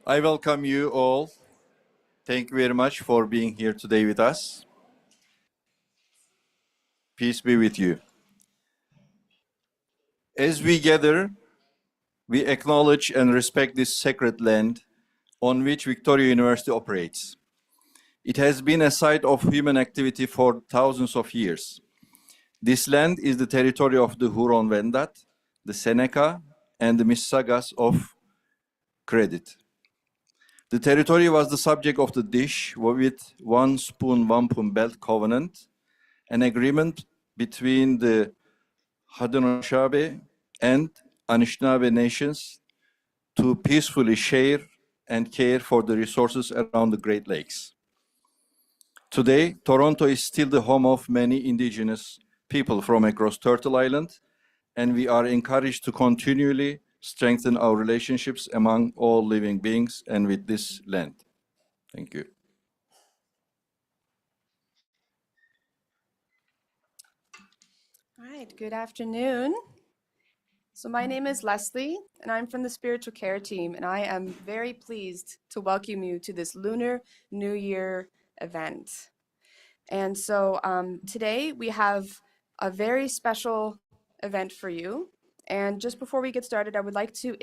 I welcome you all. Thank you very much for being here today with us. Peace be with you. As we gather, we acknowledge and respect this sacred land on which Victoria University operates. It has been a site of human activity for thousands of years. This land is the territory of the Huron-Wendat, the Seneca, and the Mississaugas of Credit. The territory was the subject of the Dish with one spoon, wampum belt covenant, an agreement between the Haudenosaunee and Anishinaabe nations to peacefully share and care for the resources around the Great Lakes. Today, Toronto is still the home of many Indigenous people from across Turtle Island, and we are encouraged to continually strengthen our relationships among all living beings and with this land. Thank you. All right, good afternoon. So my name is Leslie, and I'm from the Spiritual Care team, and I am very pleased to welcome you to this Lunar New Year event. And so today we have a very special event for you. And just before we get started, I would like to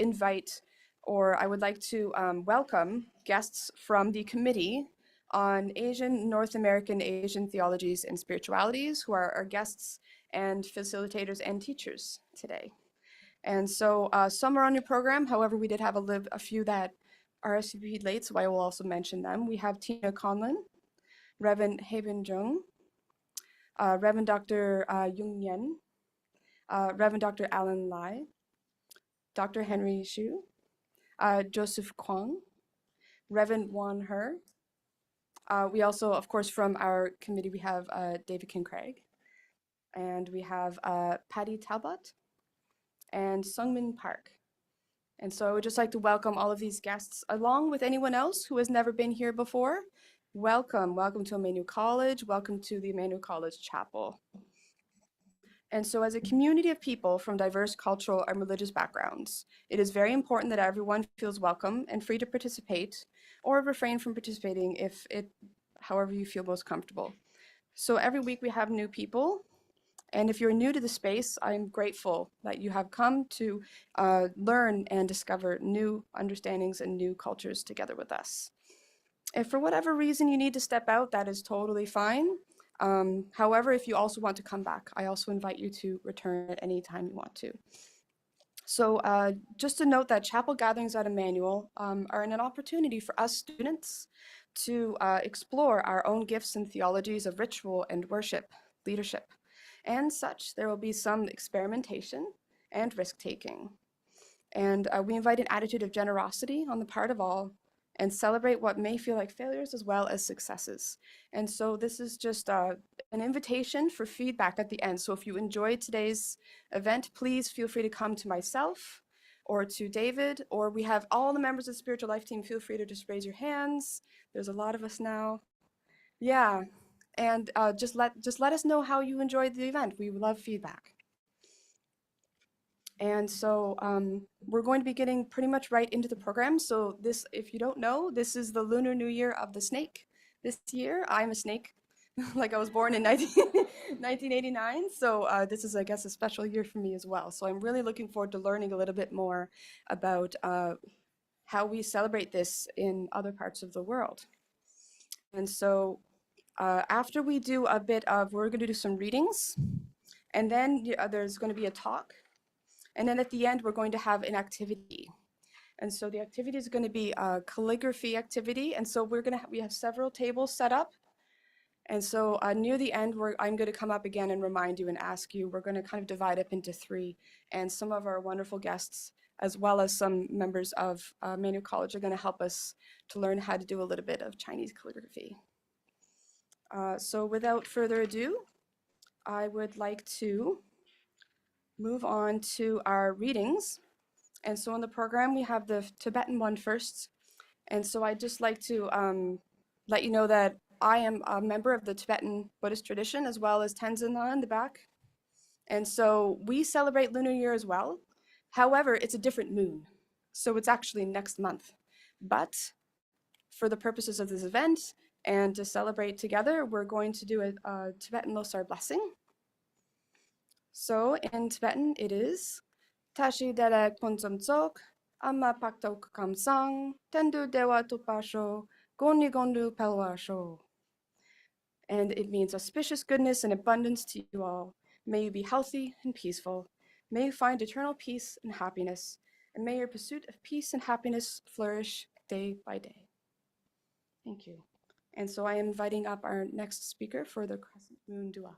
welcome guests from the Committee on Asian, North American Asian Theologies and Spiritualities, who are our guests and facilitators and teachers today. And so some are on your program. However, we did have a few that RSVP'd late, so I will also mention them. We have Tina Conlon, Reverend Haben Jung, Reverend Dr. Jung Yen, Reverend Dr. Alan Lai, Dr. Henry Xu, Joseph Kwong, Reverend Wan He. We also, of course, from our committee, we have David Craig, and we have Patty Talbot, and Sungmin Park. And so I would just like to welcome all of these guests, along with anyone else who has never been here before. Welcome to Emmanuel College, welcome to the Emmanuel College Chapel. And so as a community of people from diverse cultural and religious backgrounds, it is very important that everyone feels welcome and free to participate or refrain from participating however you feel most comfortable. So every week we have new people. And if you're new to the space, I'm grateful that you have come to learn and discover new understandings and new cultures together with us. If for whatever reason you need to step out, that is totally fine. However, if you also want to come back, I also invite you to return at any time you want to. So just to note that chapel gatherings at Emmanuel are an opportunity for us students to explore our own gifts and theologies of ritual and worship, leadership. And such, there will be some experimentation and risk-taking. And we invite an attitude of generosity on the part of all and celebrate what may feel like failures as well as successes. And so this is just an invitation for feedback at the end. So if you enjoyed today's event, please feel free to come to myself or to David, or we have all the members of the Spiritual Life team. Feel free to just raise your hands. There's a lot of us now. Yeah. And just let us know how you enjoyed the event. We love feedback. And so we're going to be getting pretty much right into the program. So this, if you don't know, this is the Lunar New Year of the Snake. This year, I'm a snake, like I was born in 1989. So this is, I guess, a special year for me as well. So I'm really looking forward to learning a little bit more about how we celebrate this in other parts of the world. And so after we do we're going to do some readings, and then there's going to be a talk, and then at the end we're going to have an activity. And so the activity is going to be a calligraphy activity, and so we have several tables set up. And so near the end, I'm going to come up again and remind you and ask you. We're going to kind of divide up into three, and some of our wonderful guests, as well as some members of Emmanuel College, are going to help us to learn how to do a little bit of Chinese calligraphy. So without further ado, I would like to move on to our readings. And so in the program, we have the Tibetan one first. And so I'd just like to let you know that I am a member of the Tibetan Buddhist tradition, as well as Tenzin in the back. And so we celebrate Lunar Year as well. However, it's a different moon. So it's actually next month. But for the purposes of this event and to celebrate together, we're going to do a Tibetan Losar blessing. So in Tibetan, it is Tashi dere kunzum tsok, amma paktok kamsang, tendu dewa tupasho, goni gondu pelwasho. And it means auspicious goodness and abundance to you all. May you be healthy and peaceful. May you find eternal peace and happiness. And may your pursuit of peace and happiness flourish day by day. Thank you. And so I am inviting up our next speaker for the Crescent Moon Dua.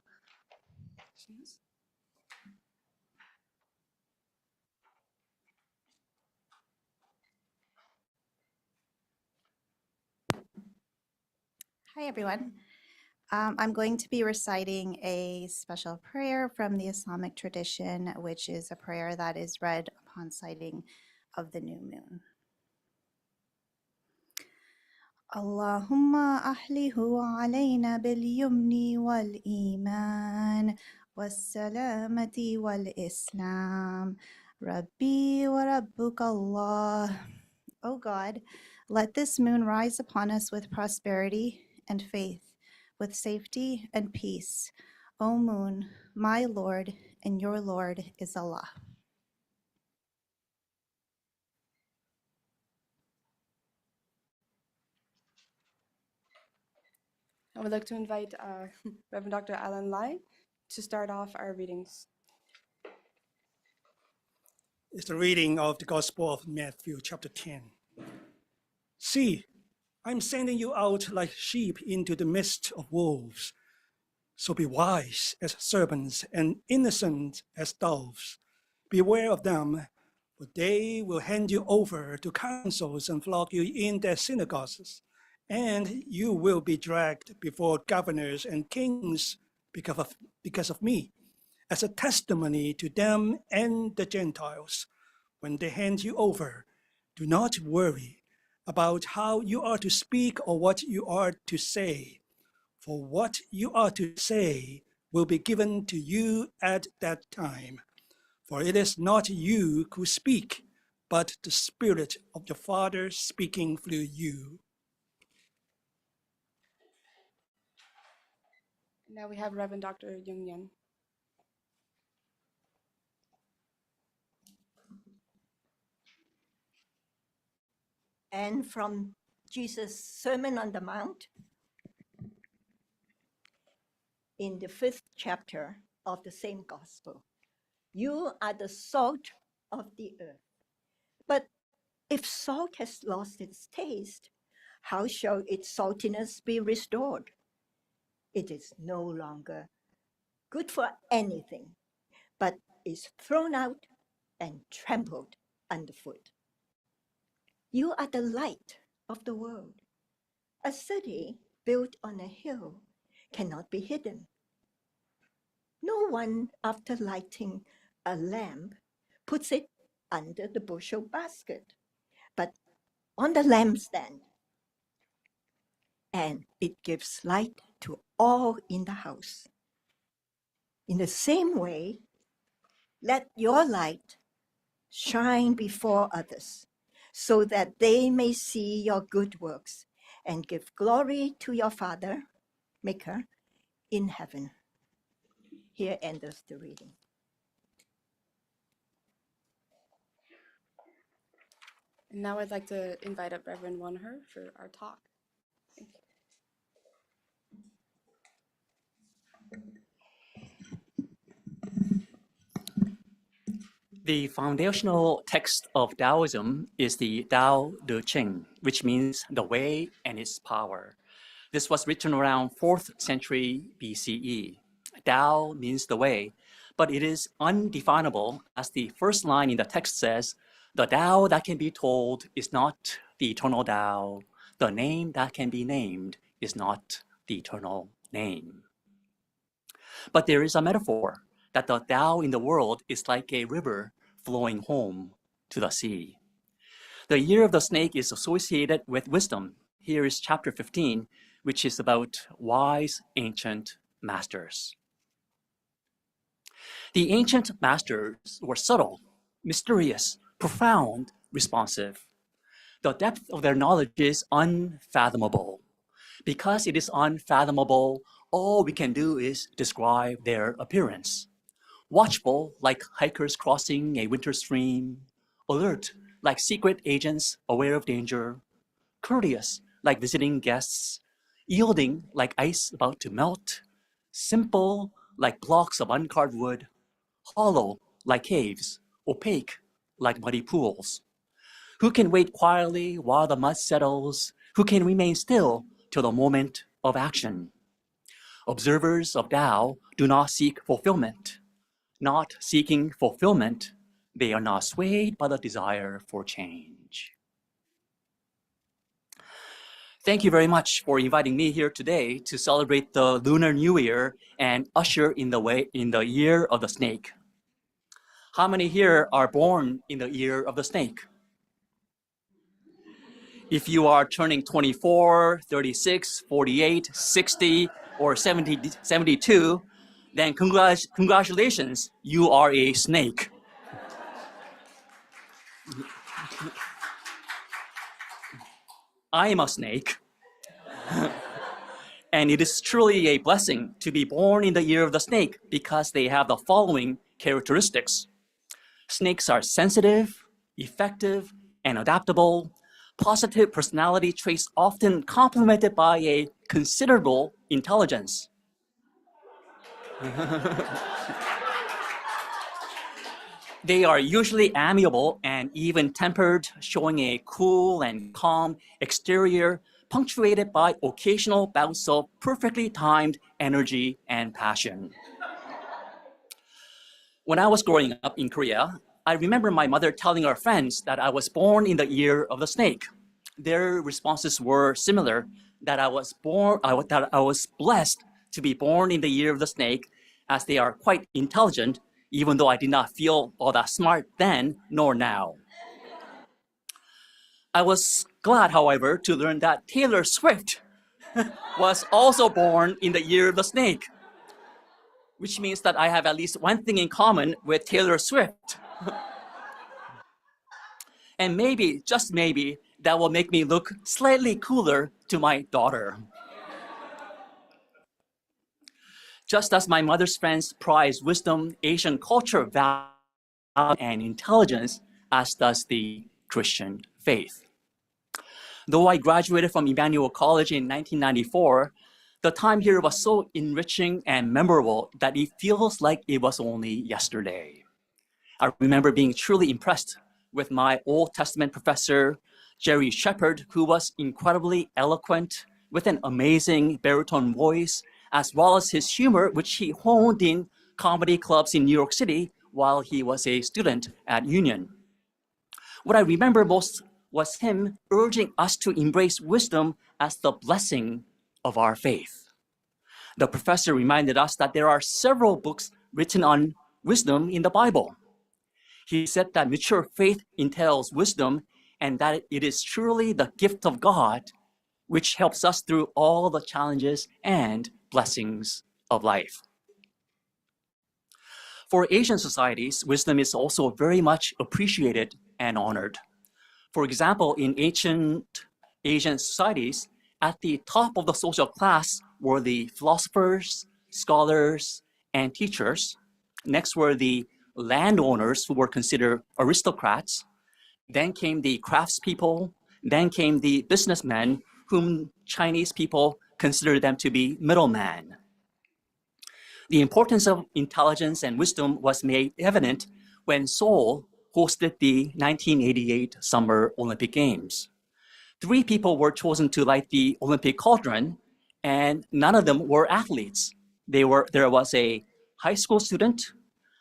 Hi, everyone. I'm going to be reciting a special prayer from the Islamic tradition, which is a prayer that is read upon sighting of the new moon. Allahumma ahlihu alayna bil yumni wal iman was salamati wal islam. Rabbi wa rabbuk Allah. O God, let this moon rise upon us with prosperity and faith, with safety and peace. O moon, my Lord and your Lord is Allah. I would like to invite Reverend Dr. Alan Lai to start off our readings. It's the reading of the Gospel of Matthew, chapter 10. See, I'm sending you out like sheep into the midst of wolves. So be wise as serpents and innocent as doves. Beware of them, for they will hand you over to councils and flog you in their synagogues, and you will be dragged before governors and kings because of me, as a testimony to them and the Gentiles. When they hand you over, do not worry about how you are to speak or what you are to say, for what you are to say will be given to you at that time. For it is not you who speak, but the Spirit of your Father speaking through you. Now we have Reverend Dr. Jung Yan. And from Jesus' Sermon on the Mount, in the 5th chapter of the same gospel. You are the salt of the earth. But if salt has lost its taste, how shall its saltiness be restored? It is no longer good for anything, but is thrown out and trampled underfoot. You are the light of the world. A city built on a hill cannot be hidden. No one, after lighting a lamp, puts it under the bushel basket, but on the lampstand, and it gives light to all in the house. In the same way, let your light shine before others, so that they may see your good works and give glory to your Father, Maker, in heaven. Here endeth the reading. And now I'd like to invite up Reverend Wonher for our talk. Thank you. The foundational text of Taoism is the Tao Te Ching, which means the way and its power. This was written around 4th century BCE. Tao means the way, but it is undefinable, as the first line in the text says, the Tao that can be told is not the eternal Tao. The name that can be named is not the eternal name. But there is a metaphor that the Tao in the world is like a river flowing home to the sea. The year of the snake is associated with wisdom. Here is chapter 15, which is about wise ancient masters. The ancient masters were subtle, mysterious, profound, responsive. The depth of their knowledge is unfathomable. Because it is unfathomable, all we can do is describe their appearance. Watchful, like hikers crossing a winter stream. Alert, like secret agents aware of danger. Courteous, like visiting guests. Yielding, like ice about to melt. Simple, like blocks of uncarved wood. Hollow, like caves. Opaque, like muddy pools. Who can wait quietly while the mud settles? Who can remain still till the moment of action? Observers of Tao do not seek fulfillment. Not seeking fulfillment, they are not swayed by the desire for change. Thank you very much for inviting me here today to celebrate the Lunar New Year and usher in the year of the snake. How many here are born in the year of the snake? If you are turning 24, 36, 48, 60, or 70, 72, then congratulations, you are a snake. I am a snake. And it is truly a blessing to be born in the year of the snake because they have the following characteristics. Snakes are sensitive, effective, and adaptable. Positive personality traits often complemented by a considerable intelligence. They are usually amiable and even-tempered, showing a cool and calm exterior, punctuated by occasional bouts of perfectly timed energy and passion. When I was growing up in Korea, I remember my mother telling her friends that I was born in the year of the snake. Their responses were similar, that I was blessed to be born in the year of the snake, as they are quite intelligent, even though I did not feel all that smart then nor now. I was glad, however, to learn that Taylor Swift was also born in the year of the snake, which means that I have at least one thing in common with Taylor Swift. And maybe, just maybe, that will make me look slightly cooler to my daughter. Just as my mother's friends prize wisdom, Asian culture value and intelligence, as does the Christian faith. Though I graduated from Emmanuel College in 1994, the time here was so enriching and memorable that it feels like it was only yesterday. I remember being truly impressed with my Old Testament professor, Jerry Shepard, who was incredibly eloquent with an amazing baritone voice, as well as his humor, which he honed in comedy clubs in New York City while he was a student at Union. What I remember most was him urging us to embrace wisdom as the blessing of our faith. The professor reminded us that there are several books written on wisdom in the Bible. He said that mature faith entails wisdom and that it is truly the gift of God which helps us through all the challenges and blessings of life. For Asian societies, wisdom is also very much appreciated and honored. For example, in ancient Asian societies, at the top of the social class were the philosophers, scholars, and teachers. Next were the landowners, who were considered aristocrats. Then came the craftspeople. Then came the businessmen, whom Chinese people consider them to be middlemen. The importance of intelligence and wisdom was made evident when Seoul hosted the 1988 Summer Olympic Games. 3 people were chosen to light the Olympic cauldron, and none of them were athletes. There was a high school student,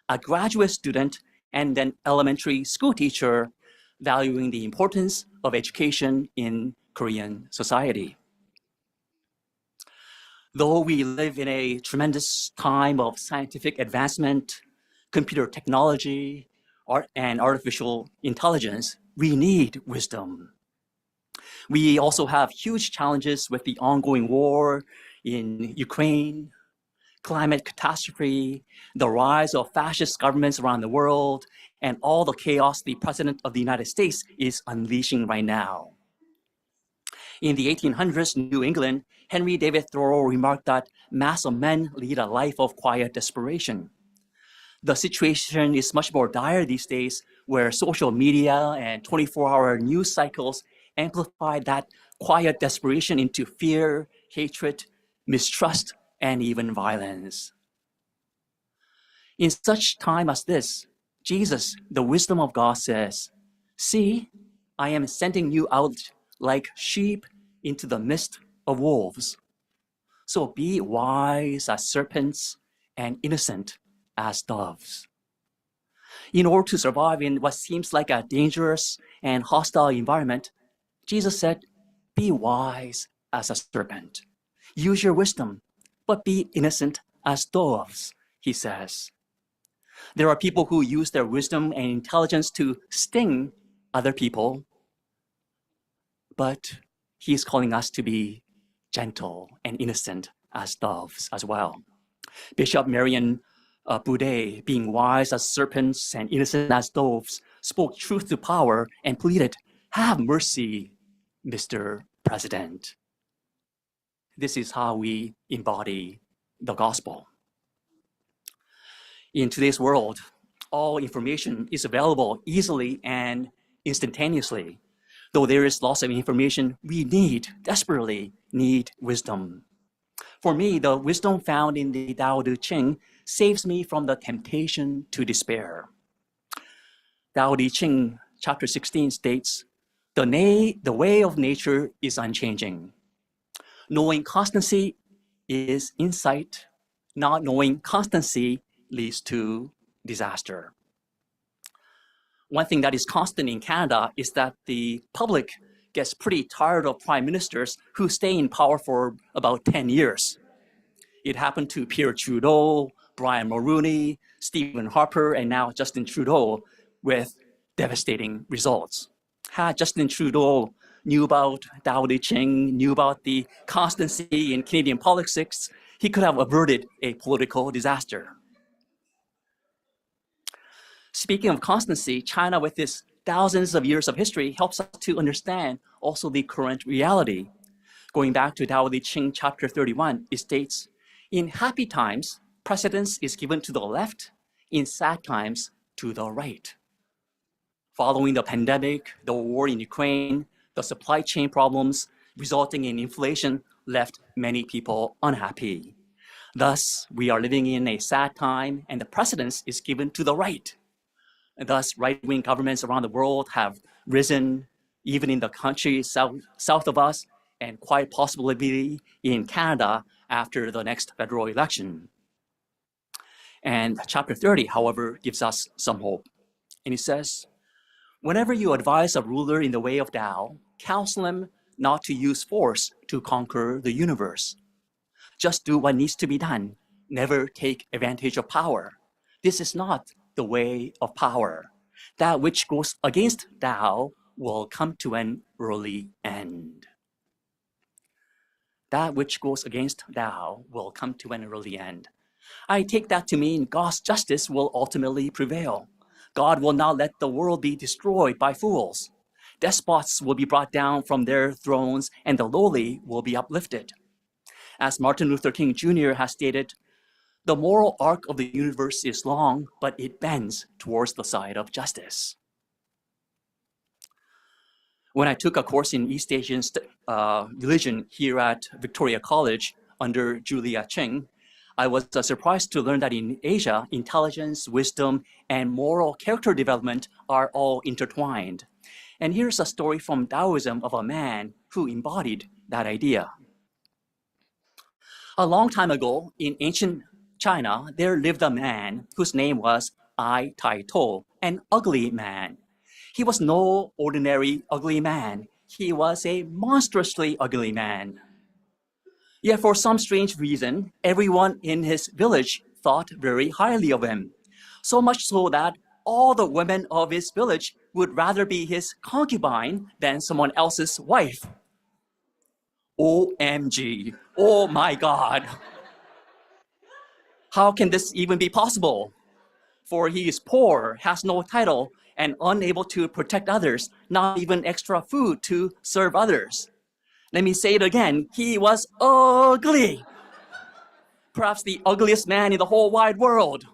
a graduate student, and an elementary school teacher, valuing the importance of education in Korean society. Though we live in a tremendous time of scientific advancement, computer technology, and artificial intelligence, we need wisdom. We also have huge challenges with the ongoing war in Ukraine, climate catastrophe, the rise of fascist governments around the world, and all the chaos the President of the United States is unleashing right now. In the 1800s in New England, Henry David Thoreau remarked that mass of men lead a life of quiet desperation. The situation is much more dire these days, where social media and 24-hour news cycles amplify that quiet desperation into fear, hatred, mistrust, and even violence. In such time as this, Jesus, the wisdom of God, says, "See, I am sending you out like sheep into the midst of wolves. So be wise as serpents and innocent as doves." In order to survive in what seems like a dangerous and hostile environment, Jesus said, "Be wise as a serpent. Use your wisdom, but be innocent as doves," he says. There are people who use their wisdom and intelligence to sting other people, but he's calling us to be gentle and innocent as doves as well. Bishop Marion Boudet, being wise as serpents and innocent as doves, spoke truth to power and pleaded, "Have mercy, Mr. President." This is how we embody the gospel. In today's world, all information is available easily and instantaneously. Though there is lots of information, we desperately need wisdom. For me, the wisdom found in the Tao Te Ching saves me from the temptation to despair. Tao Te Ching, chapter 16 states, the way of nature is unchanging. Knowing constancy is insight. Not knowing constancy leads to disaster. One thing that is constant in Canada is that the public gets pretty tired of prime ministers who stay in power for about 10 years. It happened to Pierre Trudeau, Brian Mulroney, Stephen Harper, and now Justin Trudeau, with devastating results. Had Justin Trudeau knew about Tao Te Ching, knew about the constancy in Canadian politics, he could have averted a political disaster. Speaking of constancy, China, with its thousands of years of history, helps us to understand also the current reality. Going back to Tao Te Ching chapter 31, it states, "In happy times, precedence is given to the left, in sad times, to the right." Following the pandemic, the war in Ukraine, the supply chain problems resulting in inflation left many people unhappy. Thus, we are living in a sad time, and the precedence is given to the right. And thus, right-wing governments around the world have risen, even in the country south of us, and quite possibly in Canada after the next federal election. And chapter 30, however, gives us some hope. And it says, "Whenever you advise a ruler in the way of Tao, counsel him not to use force to conquer the universe. Just do what needs to be done. Never take advantage of power. This is not the way of power. That which goes against Tao will come to an early end." That which goes against Tao will come to an early end. I take that to mean God's justice will ultimately prevail. God will not let the world be destroyed by fools. Despots will be brought down from their thrones, and the lowly will be uplifted. As Martin Luther King Jr. has stated, "The moral arc of the universe is long, but it bends towards the side of justice." When I took a course in East Asian religion here at Victoria College under Julia Cheng, I was surprised to learn that in Asia, intelligence, wisdom, and moral character development are all intertwined. And here's a story from Taoism of a man who embodied that idea. A long time ago, in ancient China, there lived a man whose name was Ai Tai To, an ugly man. He was no ordinary ugly man. He was a monstrously ugly man. Yet for some strange reason, everyone in his village thought very highly of him. So much so that all the women of his village would rather be his concubine than someone else's wife. OMG, oh my God. How can this even be possible? For he is poor, has no title, and unable to protect others, not even extra food to serve others. Let me say it again. He was ugly. Perhaps the ugliest man in the whole wide world.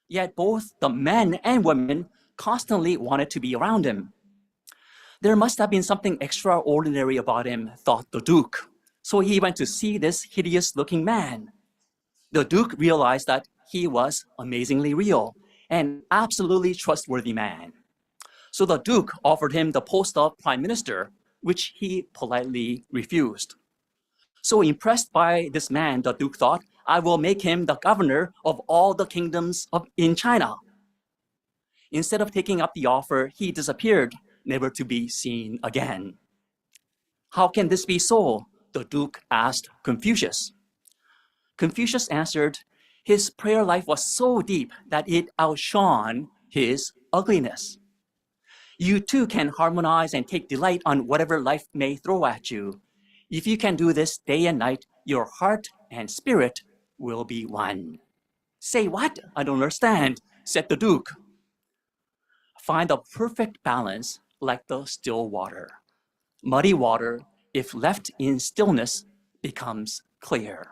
Yet both the men and women constantly wanted to be around him. There must have been something extraordinary about him, thought the Duke. So he went to see this hideous-looking man. The Duke realized that he was amazingly real and absolutely trustworthy man. So the Duke offered him the post of Prime Minister, which he politely refused. So impressed by this man, the Duke thought, I will make him the governor of all the kingdoms in China. Instead of taking up the offer, he disappeared, never to be seen again. How can this be so? The Duke asked Confucius. Confucius answered, his prayer life was so deep that it outshone his ugliness. You too can harmonize and take delight on whatever life may throw at you. If you can do this day and night, your heart and spirit will be one. Say what? I don't understand, said the Duke. Find the perfect balance like the still water. Muddy water, if left in stillness, becomes clear.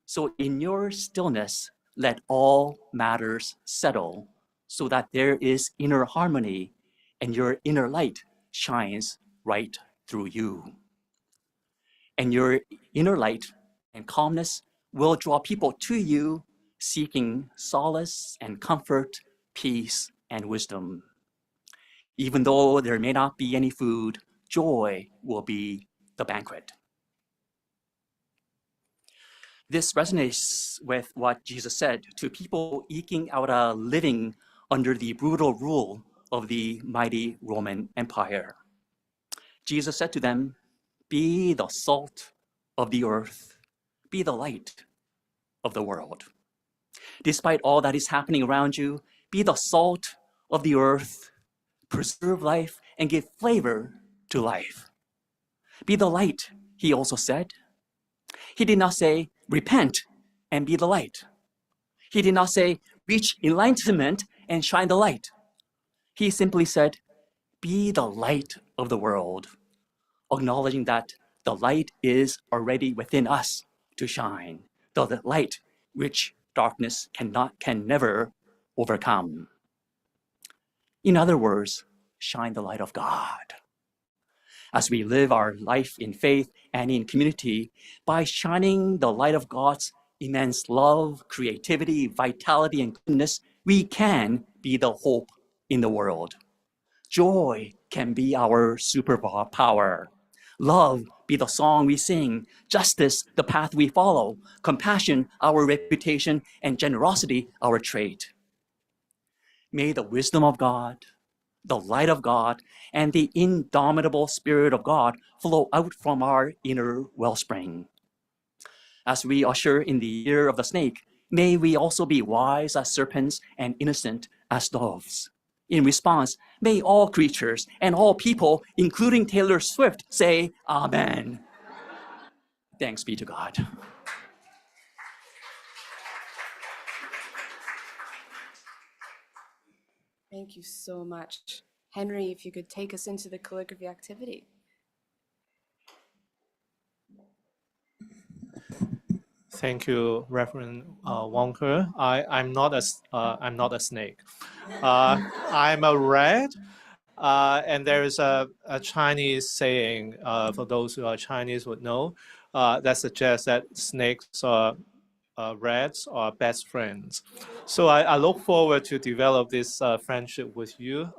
So in your stillness, let all matters settle so that there is inner harmony and your inner light shines right through you. And your inner light and calmness will draw people to you seeking solace and comfort, peace and wisdom. Even though there may not be any food, joy will be the banquet. This resonates with what Jesus said to people eking out a living under the brutal rule of the mighty Roman Empire. Jesus said to them, be the salt of the earth, be the light of the world. Despite all that is happening around you, be the salt of the earth, preserve life, and give flavor to life. Be the light, he also said. He did not say, repent and be the light. He did not say, reach enlightenment and shine the light. He simply said, be the light of the world, acknowledging that the light is already within us to shine, the light which darkness can never overcome. In other words, shine the light of God. As we live our life in faith and in community, by shining the light of God's immense love, creativity, vitality, and goodness, we can be the hope in the world. Joy can be our superpower. Love be the song we sing, justice the path we follow, compassion our reputation, and generosity our trait. May the wisdom of God, the light of God, and the indomitable Spirit of God flow out from our inner wellspring. As we usher in the year of the snake, may we also be wise as serpents and innocent as doves. In response, may all creatures and all people, including Taylor Swift, say, Amen. Thanks be to God. Thank you so much. Henry, if you could take us into the calligraphy activity. Thank you, Reverend Wonker. I'm not a snake. I'm a rat. And there is a Chinese saying, for those who are Chinese would know, that suggests that snakes are rats are best friends. So I look forward to develop this friendship with you,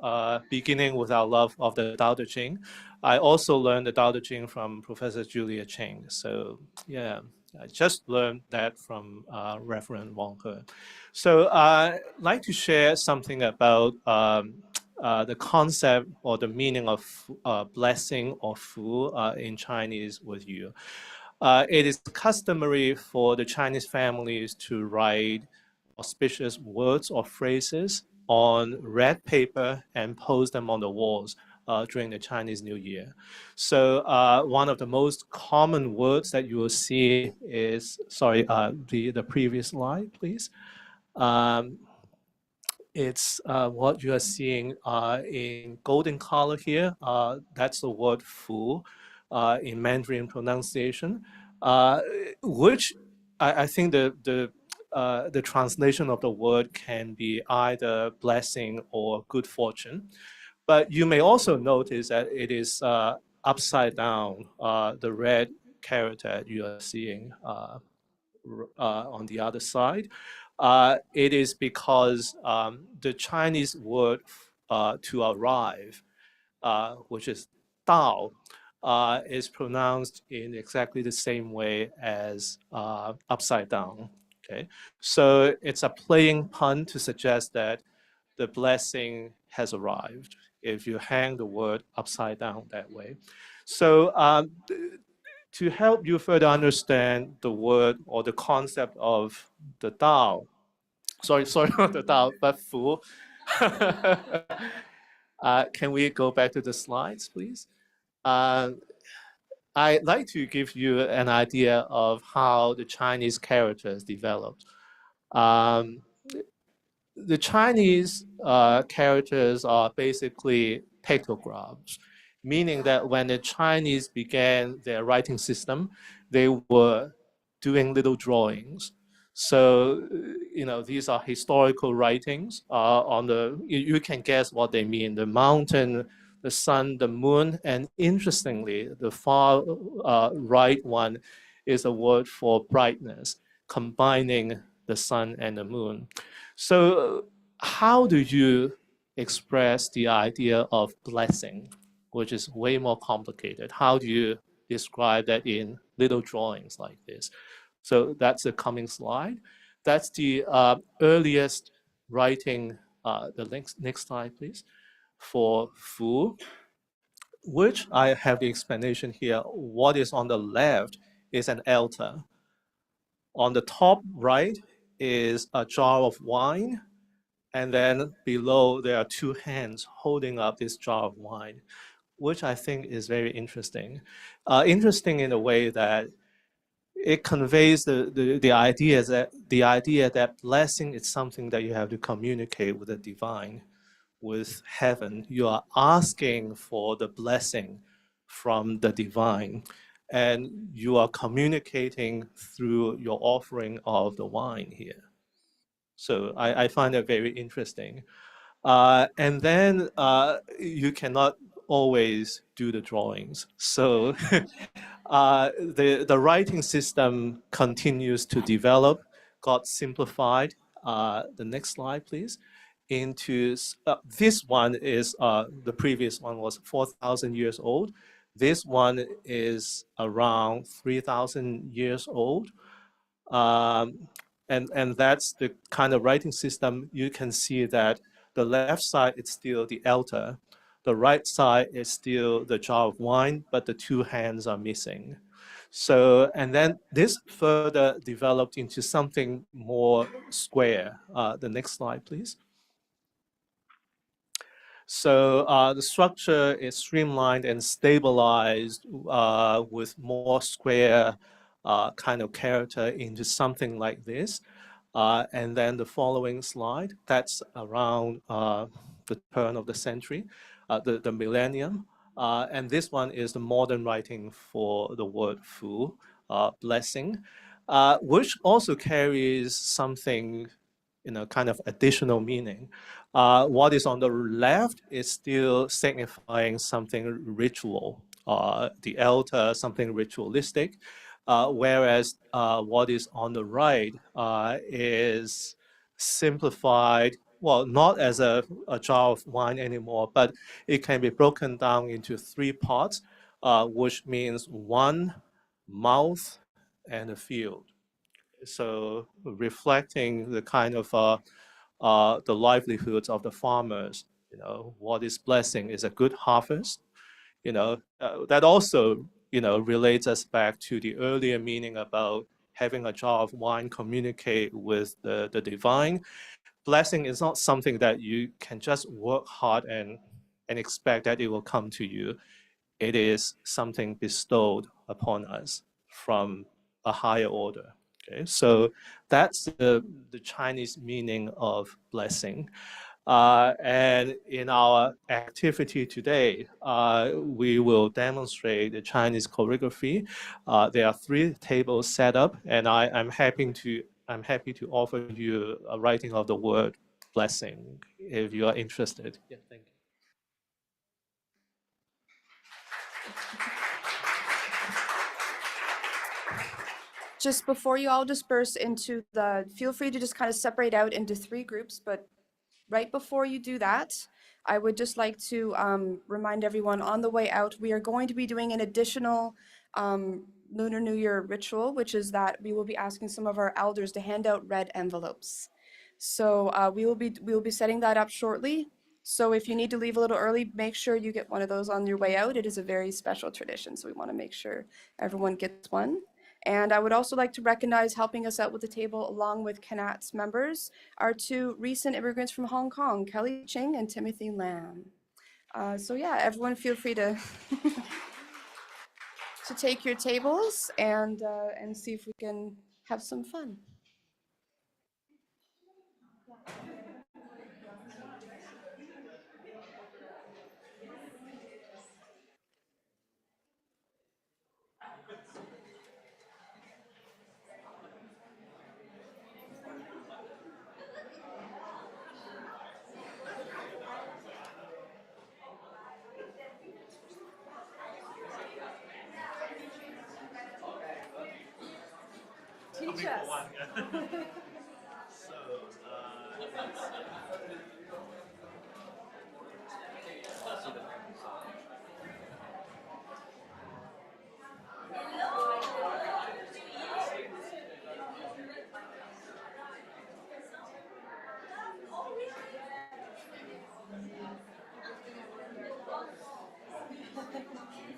beginning with our love of the Tao Te Ching. I also learned the Tao Te Ching from Professor Julia Cheng. So yeah, I just learned that from Reverend Wonker. So I'd like to share something about the concept or the meaning of blessing or fu in Chinese with you. It is customary for the Chinese families to write auspicious words or phrases on red paper and post them on the walls during the Chinese New Year. So one of the most common words that you will see is, sorry, the previous slide, please. It's what you are seeing in golden color here. That's the word fu. in Mandarin pronunciation, which I think the translation of the word can be either blessing or good fortune. But you may also notice that it is upside down, the red character you are seeing on the other side. It is because the Chinese word to arrive, which is Dao, is pronounced in exactly the same way as upside down. Okay, so it's a playing pun to suggest that the blessing has arrived if you hang the word upside down that way. So to help you further understand the word or the concept of the Tao, sorry, not the Tao, but Fu, can we go back to the slides, please? I'd like to give you an idea of how the Chinese characters developed. The Chinese characters are basically pictographs, meaning that when the Chinese began their writing system, they were doing little drawings. So, these are historical writings on you can guess what they mean, the mountain, the sun, the moon, and interestingly, the far right one is a word for brightness, combining the sun and the moon. So how do you express the idea of blessing, which is way more complicated? How do you describe that in little drawings like this? So that's the coming slide. That's the earliest writing, the next slide, please, for Fu, which I have the explanation here. What is on the left is an altar. On the top right is a jar of wine, and then below there are two hands holding up this jar of wine, which I think is very interesting. Interesting in a way that it conveys the idea that blessing is something that you have to communicate with the divine, with heaven. You are asking for the blessing from the divine, and you are communicating through your offering of the wine here. So I find that very interesting. And then you cannot always do the drawings. So the writing system continues to develop, got simplified. The next slide, please. Into this one is the previous one was 4,000 years old. This one is around 3,000 years old. And that's the kind of writing system. You can see that the left side is still the altar. The right side is still the jar of wine, but the two hands are missing. So, and then this further developed into something more square. The next slide, please. So the structure is streamlined and stabilized with more square kind of character into something like this. And then the following slide, that's around the turn of the century, the millennium. And this one is the modern writing for the word fu, blessing, which also carries something, kind of additional meaning. What is on the left is still signifying something ritual, the altar, something ritualistic. Whereas what is on the right is simplified, well, not as a jar of wine anymore, but it can be broken down into three parts, which means one, mouth, and a field. So reflecting the kind of the livelihoods of the farmers, what is blessing is a good harvest, that also, relates us back to the earlier meaning about having a jar of wine communicate with the divine. Blessing is not something that you can just work hard and expect that it will come to you. It is something bestowed upon us from a higher order. Okay, so that's the Chinese meaning of blessing. And in our activity today, we will demonstrate the Chinese choreography. There are 3 tables set up, and I'm happy to offer you a writing of the word blessing if you are interested. Yeah, thank you. Just before you all disperse into feel free to just kind of separate out into 3 groups, but right before you do that, I would just like to remind everyone on the way out, we are going to be doing an additional Lunar New Year ritual, which is that we will be asking some of our elders to hand out red envelopes. So we will be setting that up shortly. So if you need to leave a little early, make sure you get one of those on your way out. It is a very special tradition, so we want to make sure everyone gets one. And I would also like to recognize helping us out with the table along with Kanat's members, our 2 recent immigrants from Hong Kong, Kelly Ching and Timothy Lam. So yeah, everyone feel free to to take your tables and see if we can have some fun. Teach us.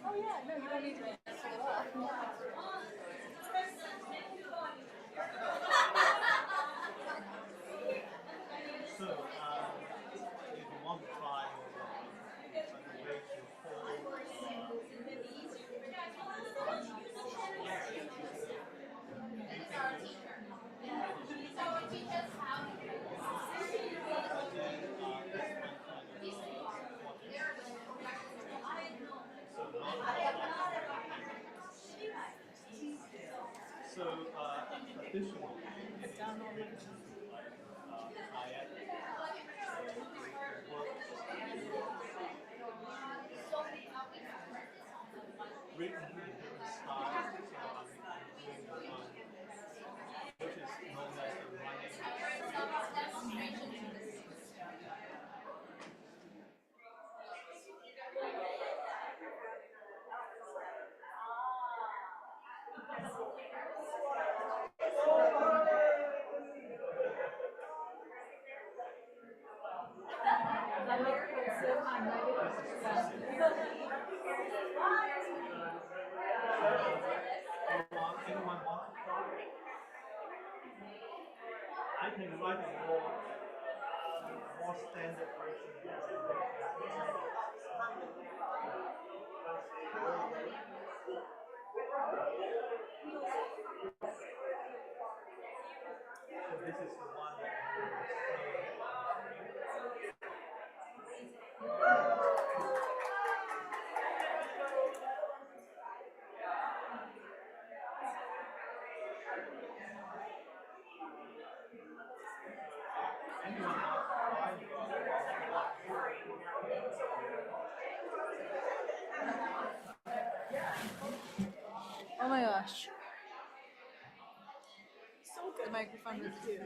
Oh yeah, no, you don't need to answer at all. So, if you want to try the way to hold So, additionally, written in different styles, so I'm doing the one which is known as the running. Anyone want to try? I can write a more standard version. So this is the one that Oh my gosh. The microphone was too.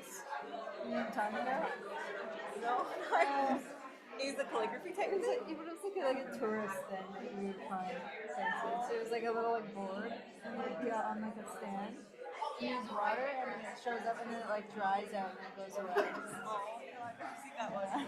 this? You know what I'm talking about? No. He's a calligraphy technique? It was like a tourist thing that you would find places. So it was like a little like board and it would be on like a stand. You use water and then it shows up and then it like dries out and it goes away. Oh, no, I've never seen that one.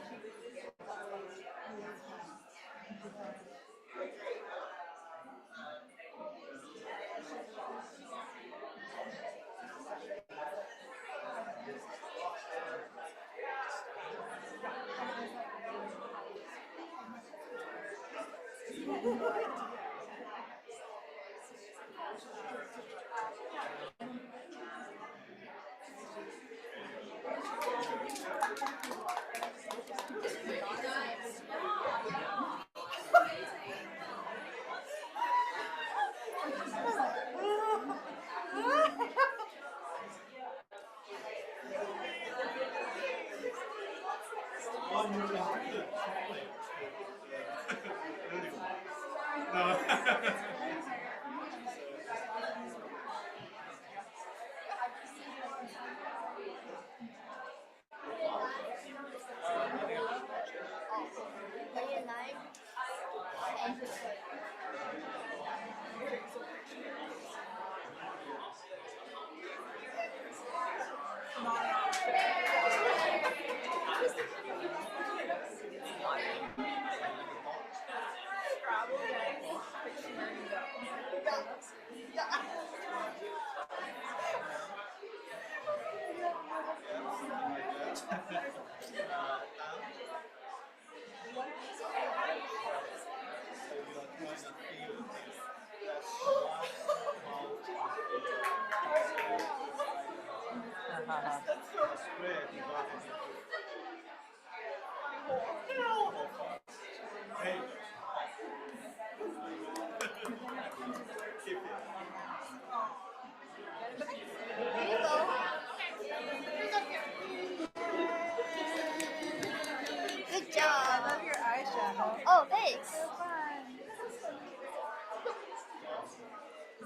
Good job. I love your eyeshadow. Oh, thanks. So fun.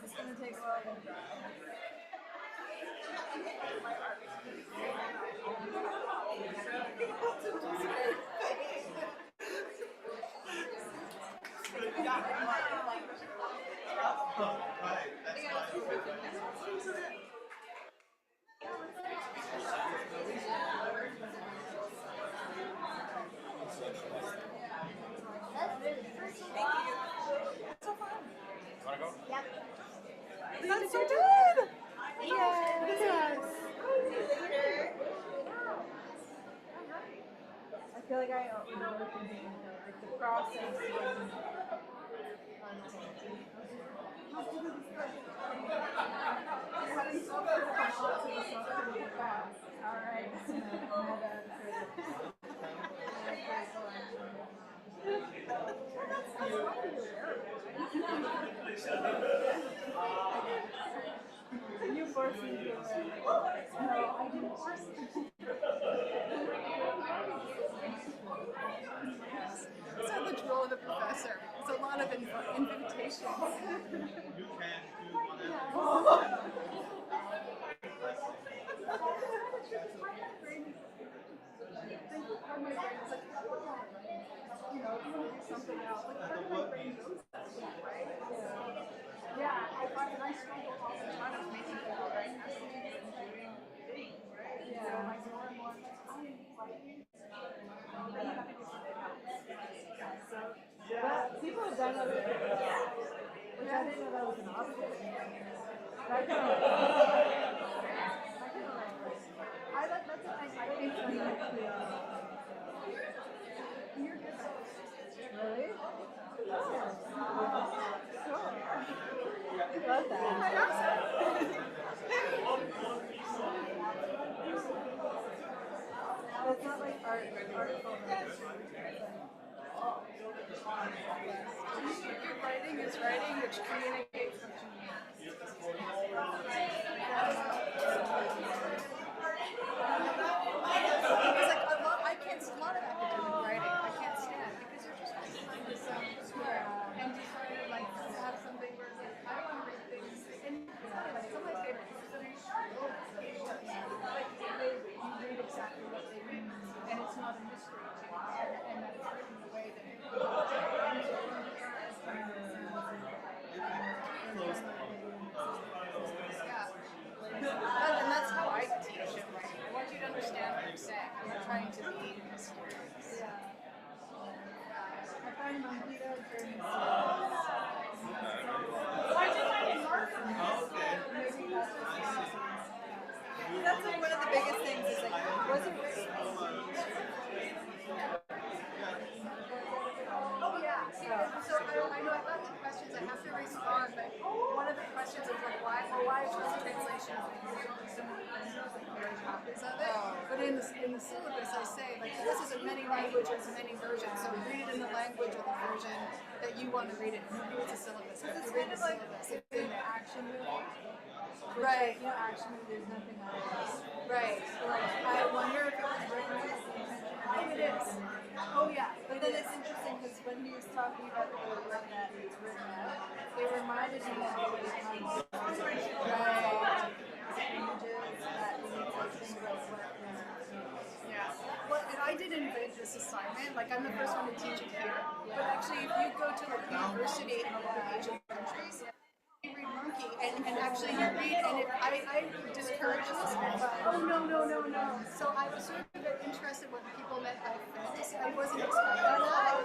It's gonna take a while to dry. That's so good! Yes! I feel like I know everything, like the process wasn't Alright. You forced me to do it. No, I didn't force you. That's not the role of the professor. It's a lot of invitations. You know, if you want to do something else, like part of my brain knows that, right? Yeah, I find I struggle all the time with making people very happy and doing things, right? Yeah. So like more and more, I'm writing, then you have to do something else. So, but people have done other things, which I didn't know that was an option. But I kind of I like that's what I think when you like to you're just really? Oh, cool. I love that. It's not like artful. Your writing is writing which communicates something new. It's like I can't a lot of academic writing I can't stand because you're just trying to sound smart and just trying to like have something where it's like I don't want to read things and it's funny like some of my favorite books that I like That's like one of the biggest things is like, was it written? Oh yeah. So I know I got two questions. I have to respond, but one of the questions is like, why is this translation? So many copies of it. But in the syllabus, I say like this is in many languages, many versions. So read it in the language or the version that you want to read it. It's a syllabus. It's kind of like an action movie. Right. You know, action movie. There's nothing else. Right. So like, I wonder if it was written with the intention. I think it is. Oh yeah. But then it's interesting because when he was talking about the way that it's written out, it reminded me of the images that you need to think about what. Yeah. Well, and I didn't invent this assignment. Like, I'm the first one to teach it here. But actually, if you go to like university in a lot of Asian countries, you read Monkey, and actually you read, and I discourage this. Oh no. So I was sort of interested what people meant by fantasy. I wasn't expecting that.